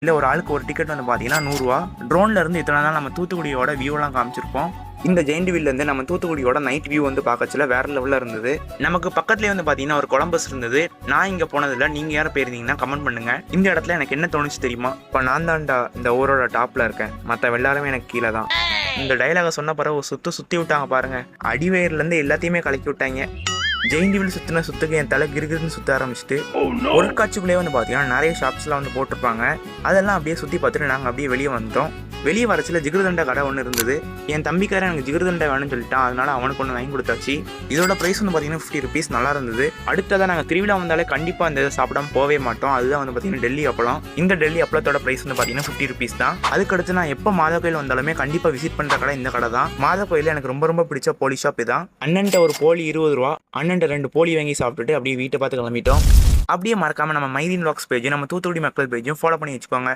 இல்லை ஒரு ஆளுக்கு ஒரு டிக்கெட் வந்து பார்த்தீங்கன்னா 100 ரூபா. ட்ரோனில் இருந்து இத்தனை நாள் நம்ம தூத்துக்குடியோட வியூலாம் காமிச்சிருப்போம். இந்த ஜெயிண்ட் வீல்லேருந்து நம்ம தூத்துக்குடியோட நைட் வியூ வந்து பார்க்கச்சில வேறு லெவலில் இருந்தது. நமக்கு பக்கத்துலேயே வந்து பார்த்தீங்கன்னா ஒரு கொலம்பஸ் இருந்தது. நான் இங்கே போனதில்லை, நீங்கள் யாரும் போயிருந்தீங்கன்னா கமெண்ட் பண்ணுங்கள். இந்த இடத்துல எனக்கு என்ன தோணுச்சு தெரியுமா? இப்போ நான் தான்டா இந்த ஊரோட டாப்பில் இருக்கேன், மற்ற எல்லாருமே எனக்கு கீழே தான். இந்த டைலாகை சொன்ன பிறகு ஒரு சுற்றி விட்டாங்க பாருங்கள். அடிவயர்லேருந்து எல்லாத்தையுமே கலக்கி விட்டாங்க. ஜெயிண்ட் வீல் சுற்றின சுற்றுக்கு என் தலை கிருகிருன்னு சுற்ற ஆரம்பிச்சிட்டு பொருட்காட்சிக்குள்ளேயே வந்து பார்த்தீங்கன்னா நிறைய ஷாப்ஸ்லாம் வந்து போட்டிருப்பாங்க. அதெல்லாம் அப்படியே சுற்றி பார்த்துட்டு நாங்கள் அப்படியே வெளியே வந்துட்டோம். வெளியே வரச்சில் ஜிகிருதண்டா கடை ஒன்று இருந்தது. என் தம்பிக்காரன் எனக்கு ஜிகிருதண்டா வேணும்னு சொல்லிட்டான். அதனால அவனுக்கு ஒன்று வாங்கி கொடுத்தாச்சு. இதோட ப்ரைஸ் வந்து பார்த்தீங்கன்னா 50 rupees. நல்லா இருந்தது. அடுத்ததான் நாங்கள் திருவிழா வந்தாலே கண்டிப்பாக அந்த இதை சாப்பிடாம போகவே மாட்டோம். அதுதான் வந்து பார்த்தீங்கன்னா டெல்லி அப்பளம். இந்த டெல்லி அப்பளத்தோட ப்ரைஸ் வந்து பார்த்தீங்கன்னா 50 rupees தான். அதுக்கடுத்து நான் எப்போ மாதா கோயில் வந்தாலுமே கண்டிப்பாக விசிட் பண்ணுற கடை இந்த கடை தான். மாதா கோயிலில் எனக்கு ரொம்ப ரொம்ப பிடிச்ச போலி ஷாப் இதான். அண்ணன்ட்ட ஒரு போலி 20 ரூபா. அண்ணன்ட்ட 2 போலி வாங்கி சாப்பிட்டுட்டு அப்படியே வீட்டை பார்த்து கிளம்பிட்டோம். அப்படியே மறக்காமல் நம்ம மைதீன் vlogs பேஜ், நம்ம தூத்துக்குடி மக்கள் பேஜும் ஃபாலோ பண்ணி வச்சுக்கோங்க.